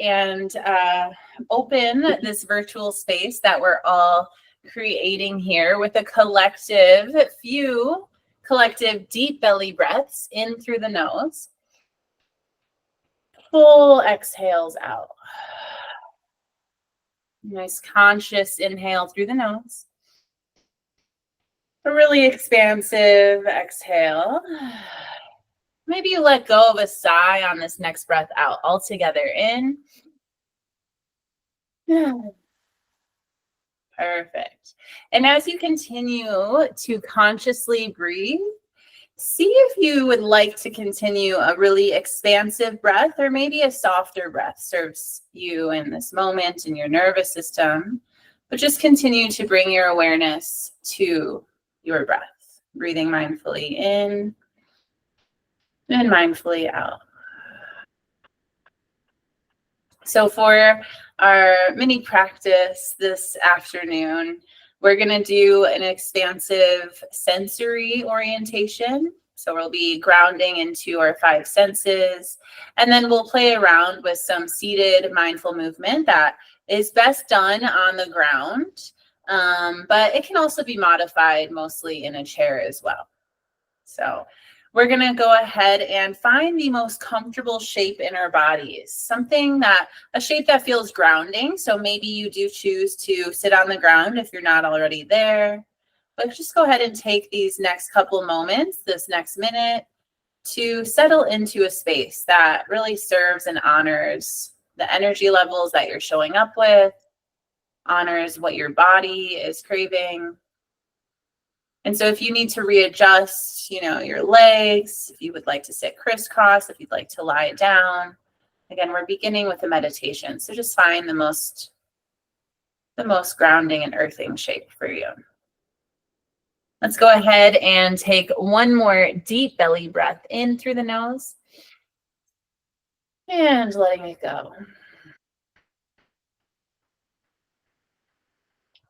and open this virtual space that we're all creating here with a few collective deep belly breaths in through the nose. Full exhales out. Nice conscious inhale through the nose. A really expansive exhale. Maybe you let go of a sigh on this next breath out. All together in. Perfect. And as you continue to consciously breathe, see if you would like to continue a really expansive breath, or maybe a softer breath serves you in this moment in your nervous system. But just continue to bring your awareness to your breath, breathing mindfully in and mindfully out. So for our mini practice this afternoon, we're going to do an expansive sensory orientation. So we'll be grounding into our 5 senses, and then we'll play around with some seated mindful movement that is best done on the ground, but it can also be modified mostly in a chair as well. So we're going to go ahead and find the most comfortable shape in our bodies, a shape that feels grounding. So maybe you do choose to sit on the ground if you're not already there, but just go ahead and take these next couple moments, this next minute, to settle into a space that really serves and honors the energy levels that you're showing up with, honors what your body is craving. And so if you need to readjust, your legs, if you would like to sit crisscross, if you'd like to lie down, again, we're beginning with a meditation. So just find the most grounding and earthing shape for you. Let's go ahead and take one more deep belly breath in through the nose and letting it go.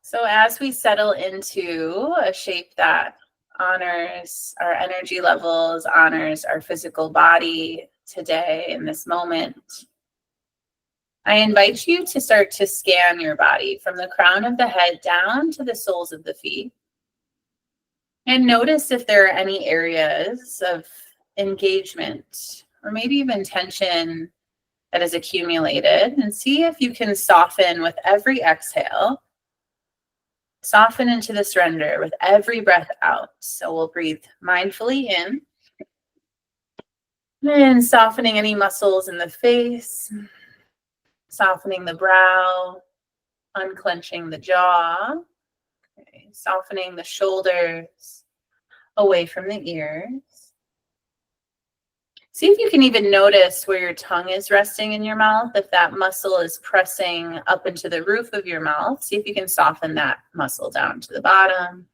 So as we settle into a shape that honors our energy levels, honors our physical body today in this moment, I invite you to start to scan your body from the crown of the head down to the soles of the feet. And notice if there are any areas of engagement or maybe even tension that is accumulated, and see if you can soften with every exhale. Soften into the surrender with every breath out. So we'll breathe mindfully in. And softening any muscles in the face. Softening the brow. Unclenching the jaw. Okay. Softening the shoulders away from the ears. See if you can even notice where your tongue is resting in your mouth. If that muscle is pressing up into the roof of your mouth, see if you can soften that muscle down to the bottom.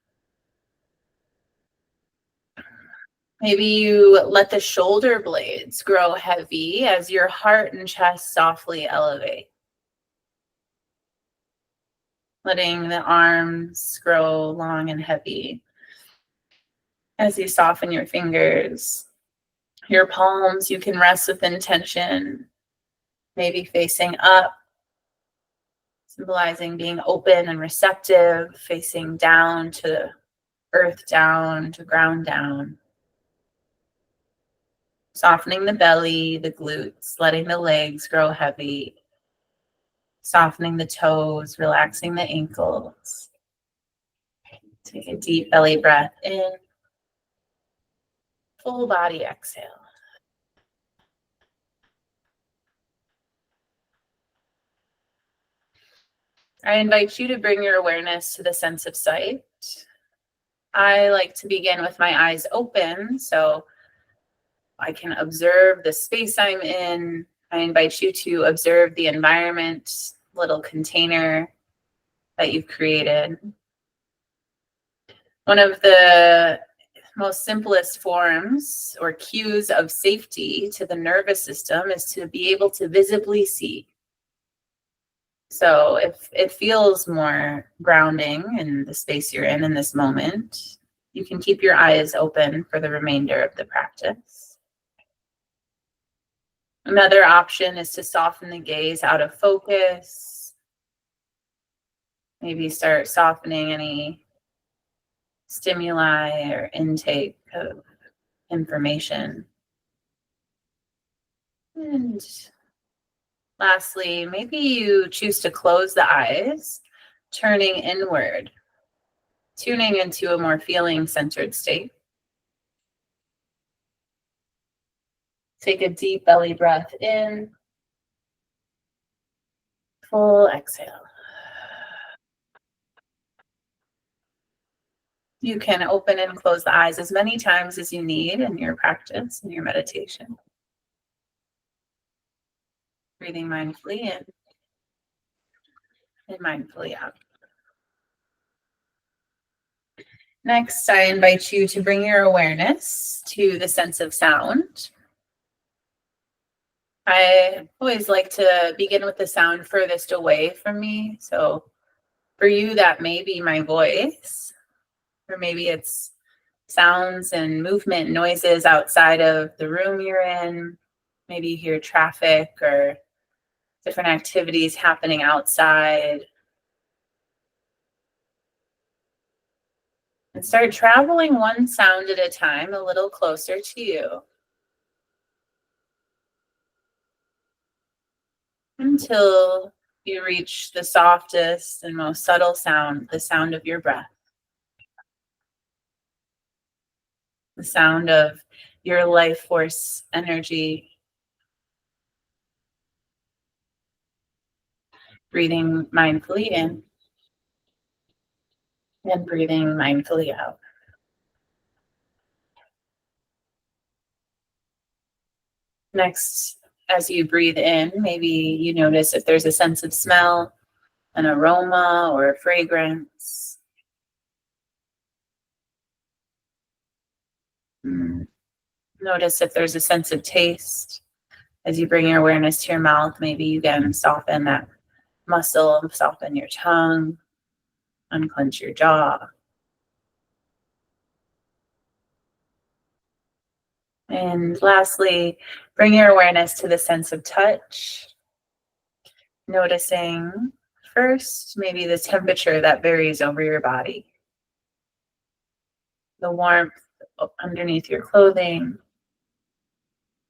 Maybe you let the shoulder blades grow heavy as your heart and chest softly elevate. Letting the arms grow long and heavy as you soften your fingers. Your palms, you can rest with intention, maybe facing up, symbolizing being open and receptive, facing down to earth down, to ground down. Softening the belly, the glutes, letting the legs grow heavy. Softening the toes, relaxing the ankles. Take a deep belly breath in. Full body exhale. I invite you to bring your awareness to the sense of sight. I like to begin with my eyes open so I can observe the space I'm in. I invite you to observe the environment, little container that you've created. One of the most simplest forms or cues of safety to the nervous system is to be able to visibly see. So if it feels more grounding in the space you're in this moment, you can keep your eyes open for the remainder of the practice. Another option is to soften the gaze out of focus. Maybe start softening any stimuli or intake of information. And lastly, maybe you choose to close the eyes, turning inward, tuning into a more feeling-centered state. Take a deep belly breath in, full exhale. You can open and close the eyes as many times as you need in your practice, in your meditation. Breathing mindfully in and mindfully out. Next, I invite you to bring your awareness to the sense of sound. I always like to begin with the sound furthest away from me. So for you, that may be my voice, or maybe it's sounds and movement noises outside of the room you're in. Maybe you hear traffic or different activities happening outside. And start traveling one sound at a time, a little closer to you, until you reach the softest and most subtle sound, the sound of your breath, the sound of your life force energy. Breathing mindfully in and breathing mindfully out. Next, as you breathe in, maybe you notice if there's a sense of smell, an aroma, or a fragrance. Notice if there's a sense of taste. As you bring your awareness to your mouth, maybe you can soften that muscle, soften your tongue, unclench your jaw. And lastly, bring your awareness to the sense of touch, noticing first maybe the temperature that varies over your body, the warmth underneath your clothing,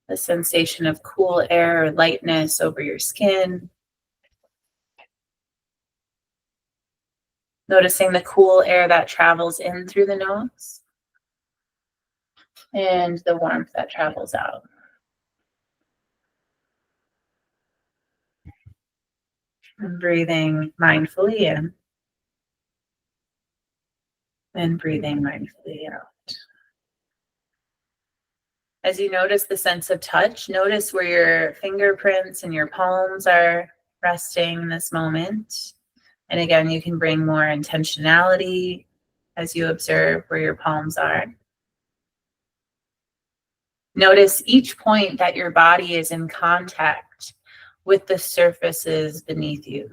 the sensation of cool air or lightness over your skin. Noticing the cool air that travels in through the nose and the warmth that travels out. And breathing mindfully in and breathing mindfully out. As you notice the sense of touch, notice where your fingerprints and your palms are resting in this moment. And again, you can bring more intentionality as you observe where your palms are. Notice each point that your body is in contact with the surfaces beneath you.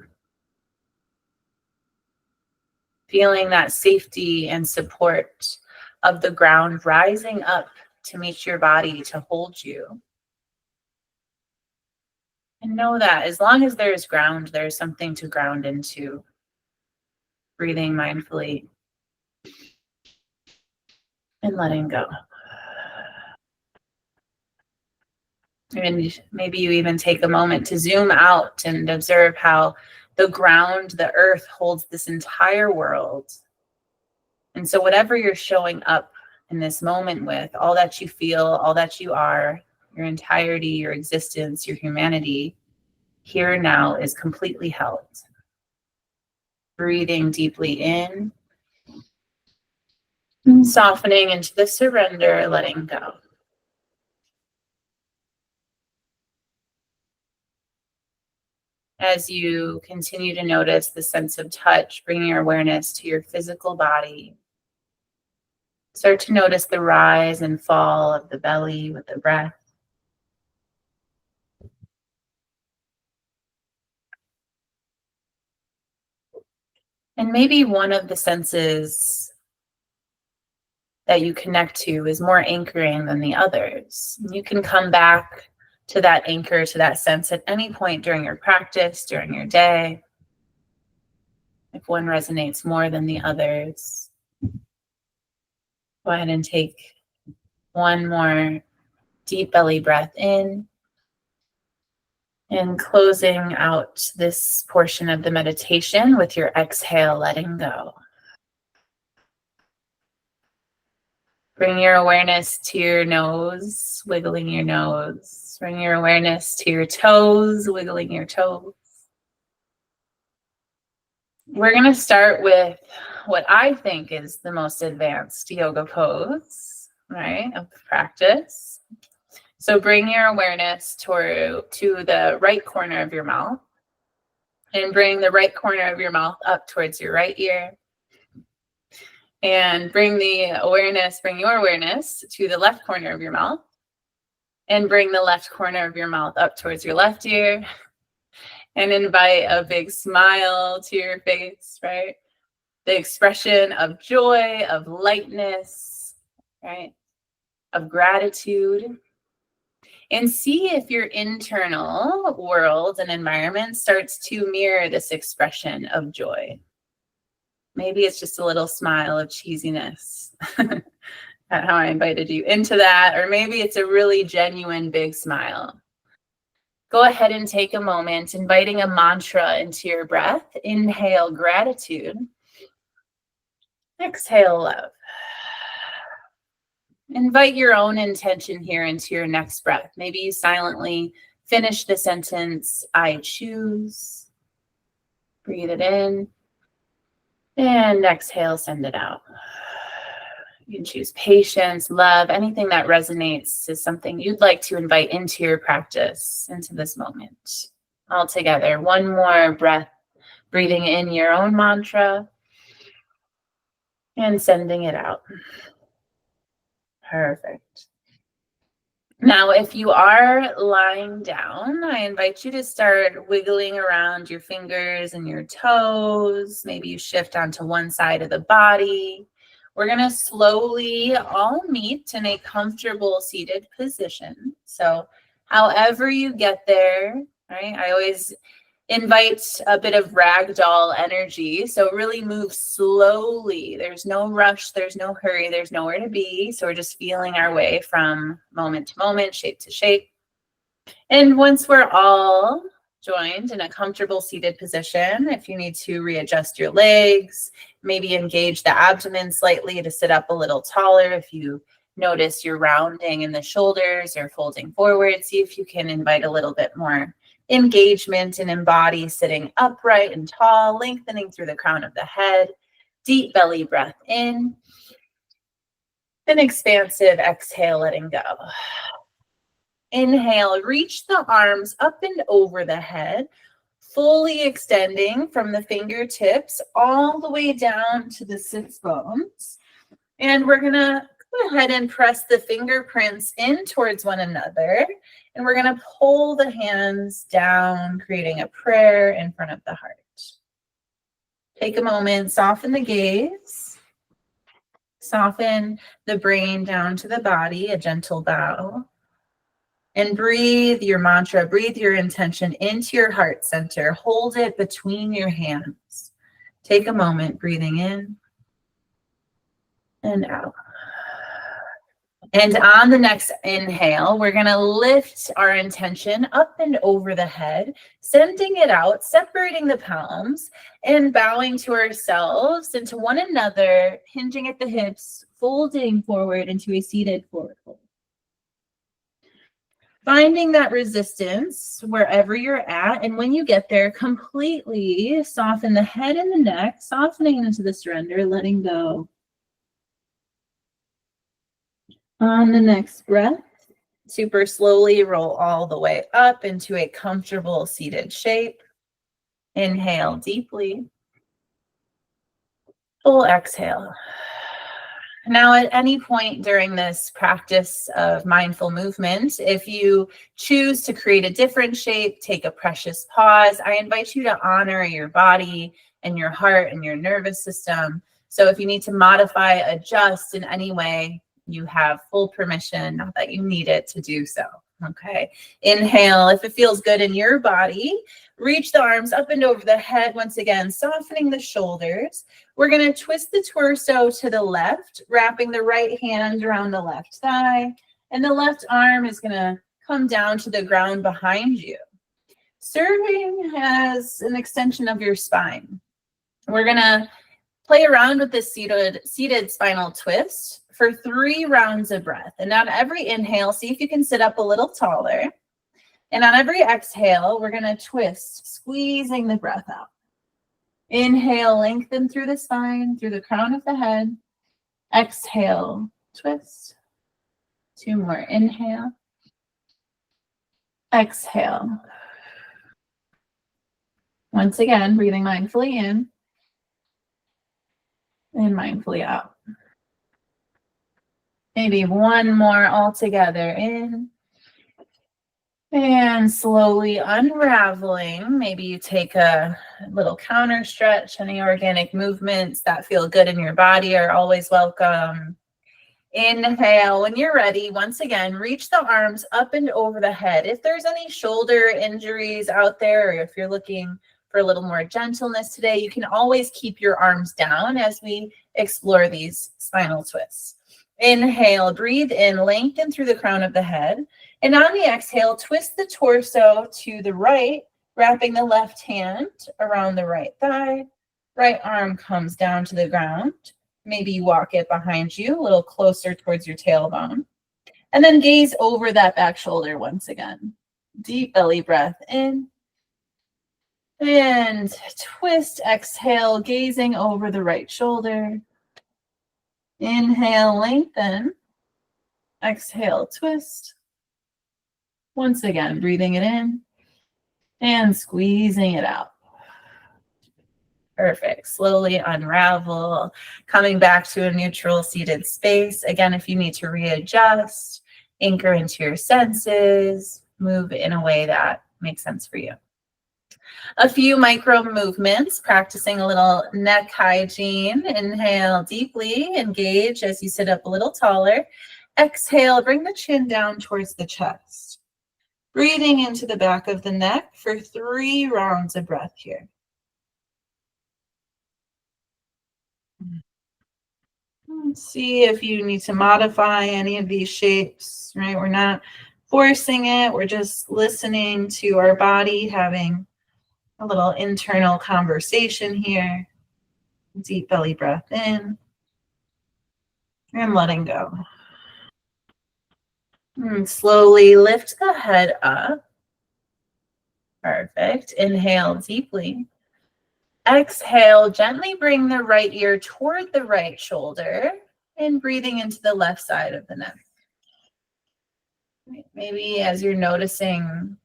Feeling that safety and support of the ground rising up to meet your body to hold you. And know that as long as there's ground, there's something to ground into. Breathing mindfully and letting go. And maybe you even take a moment to zoom out and observe how the ground, the earth, holds this entire world. And so whatever you're showing up in this moment with, all that you feel, all that you are, your entirety, your existence, your humanity, here now is completely held. Breathing deeply in, and softening into the surrender, letting go. As you continue to notice the sense of touch, bringing your awareness to your physical body, start to notice the rise and fall of the belly with the breath. And maybe one of the senses that you connect to is more anchoring than the others. You can come back to that anchor, to that sense at any point during your practice, during your day. If one resonates more than the others, go ahead and take one more deep belly breath in, and closing out this portion of the meditation with your exhale, letting go. Bring your awareness to your nose, wiggling your nose. Bring your awareness to your toes, wiggling your toes. We're going to start with what I think is the most advanced yoga pose, right, of practice. So bring your awareness to the right corner of your mouth, and bring the right corner of your mouth up towards your right ear. And bring your awareness to the left corner of your mouth, and bring the left corner of your mouth up towards your left ear. And invite a big smile to your face, right? The expression of joy, of lightness, right? Of gratitude. And see if your internal world and environment starts to mirror this expression of joy. Maybe it's just a little smile of cheesiness. That's how I invited you into that. Or maybe it's a really genuine big smile. Go ahead and take a moment, inviting a mantra into your breath. Inhale, gratitude. Exhale, love. Invite your own intention here into your next breath. Maybe you silently finish the sentence, I choose. Breathe it in. And exhale, send it out. You can choose patience, love, anything that resonates is something you'd like to invite into your practice, into this moment. All together, one more breath, breathing in your own mantra and sending it out. Perfect. Now, if you are lying down, I invite you to start wiggling around your fingers and your toes. Maybe you shift onto one side of the body. We're going to slowly all meet in a comfortable seated position. So however you get there, right? I always invite a bit of ragdoll energy. So really move slowly. There's no rush. There's no hurry. There's nowhere to be. So we're just feeling our way from moment to moment, shape to shape. And once we're all joined in a comfortable seated position, if you need to readjust your legs, maybe engage the abdomen slightly to sit up a little taller. If you notice you're rounding in the shoulders or folding forward, see if you can invite a little bit more engagement and embody sitting upright and tall, lengthening through the crown of the head. Deep belly breath in. An expansive exhale, letting go. Inhale, reach the arms up and over the head, fully extending from the fingertips all the way down to the sits bones. And we're going to go ahead and press the fingerprints in towards one another. And we're going to pull the hands down, creating a prayer in front of the heart. Take a moment, soften the gaze. Soften the brain down to the body, a gentle bow. And breathe your mantra, breathe your intention into your heart center. Hold it between your hands. Take a moment, breathing in and out. And on the next inhale, we're going to lift our intention up and over the head, sending it out, separating the palms, and bowing to ourselves and to one another, hinging at the hips, folding forward into a seated forward fold. Finding that resistance wherever you're at, and when you get there, completely soften the head and the neck, softening into the surrender, letting go. On the next breath, super slowly roll all the way up into a comfortable seated shape. Inhale deeply. Full exhale. Now, at any point during this practice of mindful movement, if you choose to create a different shape, take a precious pause, I invite you to honor your body and your heart and your nervous system. So if you need to modify, adjust in any way, you have full permission, not that you need it, to do so. Okay. Inhale. If it feels good in your body, reach the arms up and over the head. Once again, softening the shoulders. We're going to twist the torso to the left, wrapping the right hand around the left thigh. And the left arm is going to come down to the ground behind you, serving as an extension of your spine. We're going to play around with this seated spinal twist for 3 rounds of breath. And on every inhale, see if you can sit up a little taller. And on every exhale, we're going to twist, squeezing the breath out. Inhale, lengthen through the spine, through the crown of the head. Exhale, twist. 2 more. Inhale. Exhale. Once again, breathing mindfully in and mindfully out. Maybe 1 more all together. In. And slowly unraveling. Maybe you take a little counter stretch. Any organic movements that feel good in your body are always welcome. Inhale. When you're ready, once again, reach the arms up and over the head. If there's any shoulder injuries out there, or if you're looking for a little more gentleness today, you can always keep your arms down as we explore these spinal twists. Inhale, breathe in, lengthen through the crown of the head. And on the exhale, twist the torso to the right, wrapping the left hand around the right thigh. Right arm comes down to the ground. Maybe you walk it behind you, a little closer towards your tailbone. And then gaze over that back shoulder once again. Deep belly breath in. And twist, exhale, gazing over the right shoulder. Inhale, lengthen. Exhale, twist. Once again, breathing it in and squeezing it out. Perfect. Slowly unravel, coming back to a neutral seated space. Again, if you need to readjust, anchor into your senses, move in a way that makes sense for you. A few micro movements, practicing a little neck hygiene. Inhale deeply, engage as you sit up a little taller. Exhale, bring the chin down towards the chest. Breathing into the back of the neck for 3 rounds of breath here. See if you need to modify any of these shapes, right? We're not forcing it. We're just listening to our body, having a little internal conversation here. Deep belly breath in and letting go. And slowly lift the head up. Perfect. Inhale deeply. Exhale, gently bring the right ear toward the right shoulder and breathing into the left side of the neck. Maybe as you're noticing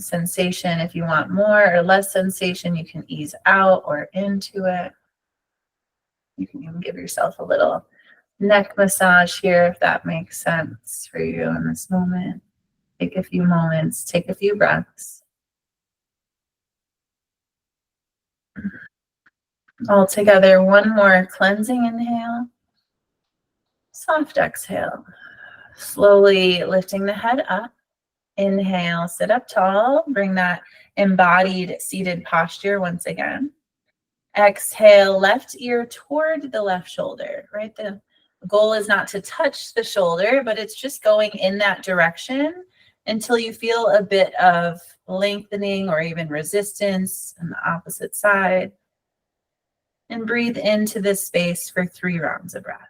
sensation. If you want more or less sensation, you can ease out or into it. You can even give yourself a little neck massage here if that makes sense for you in this moment. Take a few moments, take a few breaths. All together, 1 more cleansing inhale. Soft exhale. Slowly lifting the head up. Inhale, sit up tall. Bring that embodied seated posture once again. Exhale, left ear toward the left shoulder, right? The goal is not to touch the shoulder, but it's just going in that direction until you feel a bit of lengthening or even resistance on the opposite side. And breathe into this space for 3 rounds of breath.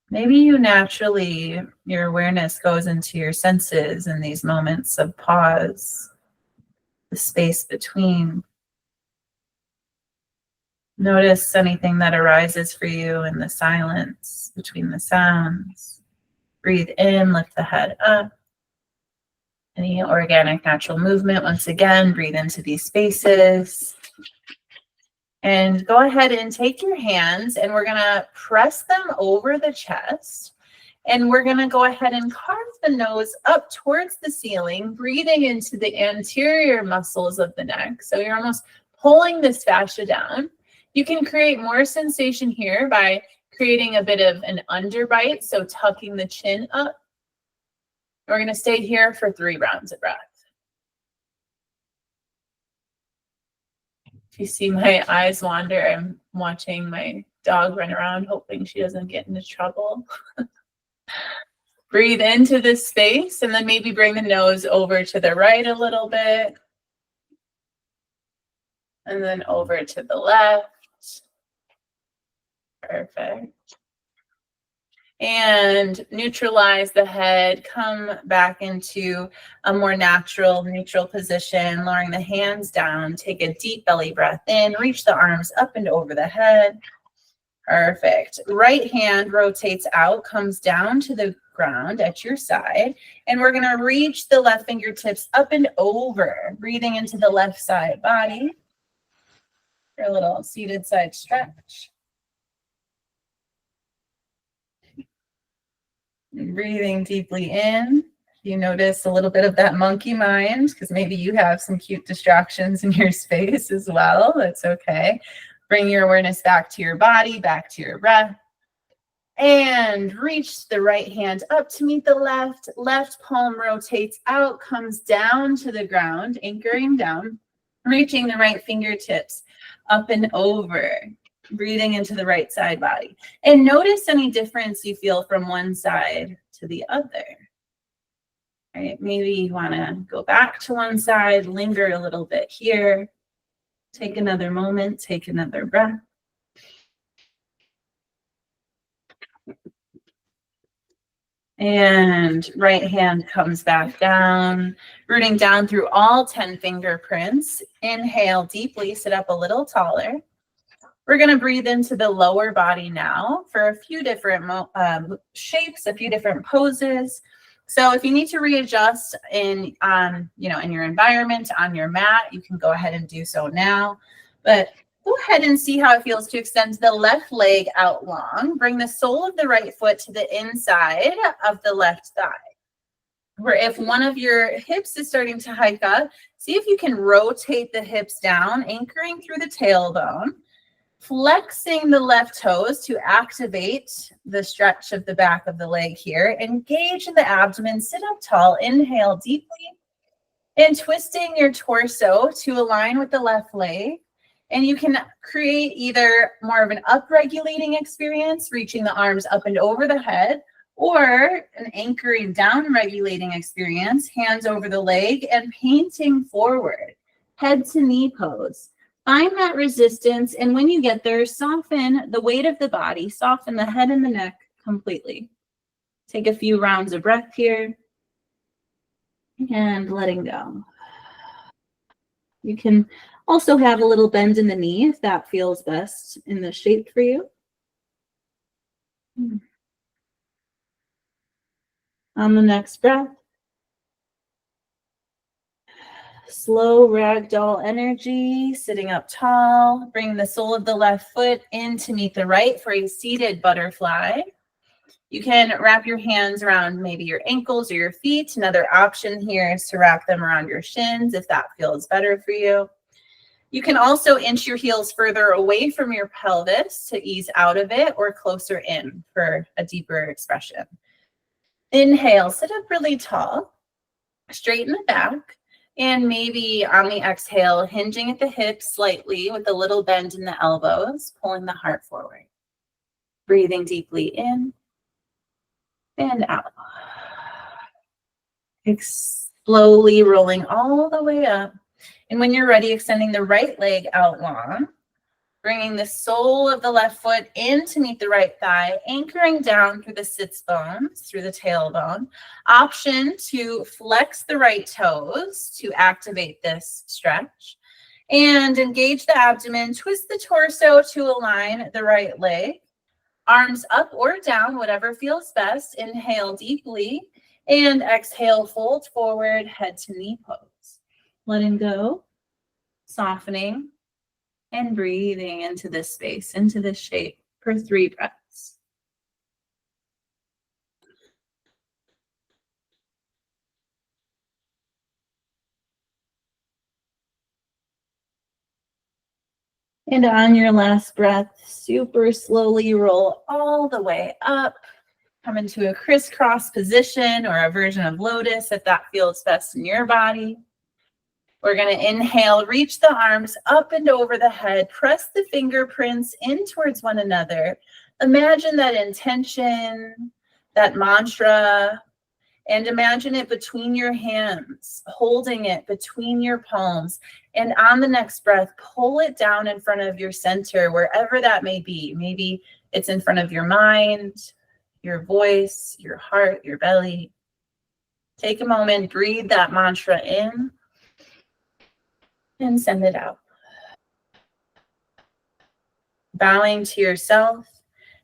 Maybe you naturally, your awareness goes into your senses in these moments of pause, the space between. Notice anything that arises for you in the silence between the sounds. Breathe in, lift the head up. Any organic natural movement, once again, breathe into these spaces. And go ahead and take your hands and we're going to press them over the chest. And we're going to go ahead and carve the nose up towards the ceiling, breathing into the anterior muscles of the neck. So you're almost pulling this fascia down. You can create more sensation here by creating a bit of an underbite, so tucking the chin up. We're going to stay here for 3 rounds of breath. If you see my eyes wander, I'm watching my dog run around, hoping she doesn't get into trouble. Breathe into this space, and then maybe bring the nose over to the right a little bit. And then over to the left. Perfect. And neutralize the head. Come back into a more natural, neutral position, lowering the hands down. Take a deep belly breath in. Reach the arms up and over the head. Perfect. Right hand rotates out, comes down to the ground at your side. And we're going to reach the left fingertips up and over, breathing into the left side body. For a little seated side stretch. And breathing deeply in. You notice a little bit of that monkey mind, because maybe you have some cute distractions in your space as well. That's okay. Bring your awareness back to your body, back to your breath. And reach the right hand up to meet the left. Left palm rotates out, comes down to the ground, anchoring down, reaching the right fingertips up and over, breathing into the right side body. And notice any difference you feel from one side to the other. All right, maybe you want to go back to one side, linger a little bit here. Take another moment, take another breath. And right hand comes back down, rooting down through all 10 fingerprints. Inhale deeply, sit up a little taller. We're going to breathe into the lower body now for a few different shapes, a few different poses. So if you need to readjust in your environment, on your mat, you can go ahead and do so now. But go ahead and see how it feels to extend the left leg out long. Bring the sole of the right foot to the inside of the left thigh. Where if one of your hips is starting to hike up, see if you can rotate the hips down, anchoring through the tailbone. Flexing the left toes to activate the stretch of the back of the leg here. Engage in the abdomen, sit up tall, inhale deeply, and twisting your torso to align with the left leg. And you can create either more of an upregulating experience, reaching the arms up and over the head, or an anchoring down regulating experience, hands over the leg and painting forward, head to knee pose. Find that resistance, and when you get there, soften the weight of the body, soften the head and the neck completely. Take a few rounds of breath here, and letting go. You can also have a little bend in the knee if that feels best in the shape for you. On the next breath, slow ragdoll energy, sitting up tall. Bring the sole of the left foot in to meet the right for a seated butterfly. You can wrap your hands around maybe your ankles or your feet. Another option here is to wrap them around your shins if that feels better for you. You can also inch your heels further away from your pelvis to ease out of it, or closer in for a deeper expression. Inhale, sit up really tall, straighten the back, and maybe on the exhale, hinging at the hips slightly with a little bend in the elbows, pulling the heart forward. Breathing deeply in and out. Slowly rolling all the way up. And when you're ready, extending the right leg out long, bringing the sole of the left foot in to meet the right thigh, anchoring down through the sits bones, through the tailbone. Option to flex the right toes to activate this stretch. And engage the abdomen, twist the torso to align the right leg. Arms up or down, whatever feels best. Inhale deeply and exhale, fold forward, head to knee pose. Letting go, softening, and breathing into this space, into this shape for 3 breaths. And on your last breath, super slowly roll all the way up. Come into a crisscross position or a version of lotus if that feels best in your body. We're going to inhale, reach the arms up and over the head, press the fingerprints in towards one another. Imagine that intention, that mantra, and imagine it between your hands, holding it between your palms. And on the next breath, pull it down in front of your center, wherever that may be. Maybe it's in front of your mind, your voice, your heart, your belly. Take a moment, breathe that mantra in and send it out. Bowing to yourself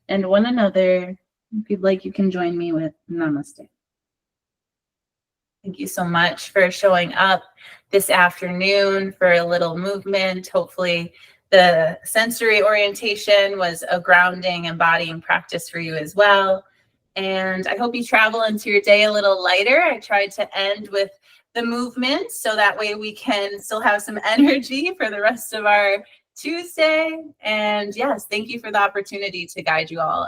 and one another. If you'd like, you can join me with Namaste. Thank you so much for showing up this afternoon for a little movement. Hopefully the sensory orientation was a grounding, embodying practice for you as well. And I hope you travel into your day a little lighter. I tried to end with the movement so that way we can still have some energy for the rest of our Tuesday. And yes, thank you for the opportunity to guide you all.